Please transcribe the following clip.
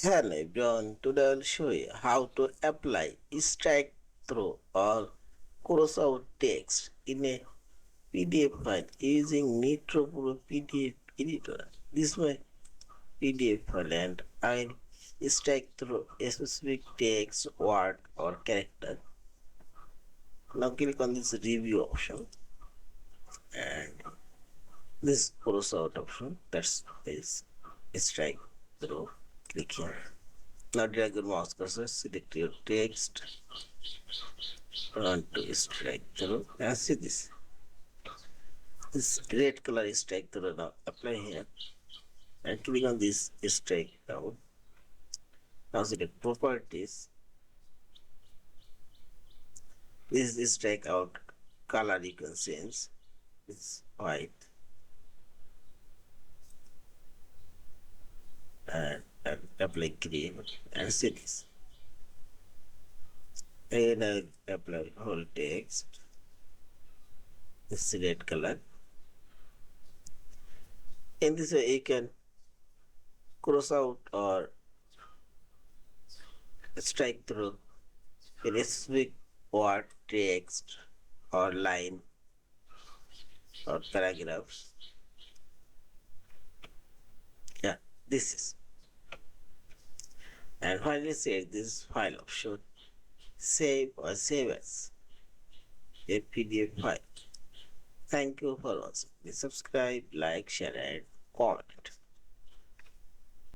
Hello everyone, today I'll show you how to apply strike through or cross out text in a PDF file using Nitro Pro PDF Editor. This is my PDF file and I'll strike through a specific text, word or character. Now click on this review option and this cross out option, that's is strike through. Click here. Now drag your mouse cursor, select your text, run to strike through and see this. This red color is strike through. Now apply here and click on this strike down. Now select properties. This is strike out color you can change. It's white and apply green and see this. And I apply whole text. This red color. In this way you can cross out or strike through a specific word, text or line or paragraphs. Yeah, this is. And finally select this file option, save or save as a PDF file. Thank you for watching. Please subscribe, like, share and comment.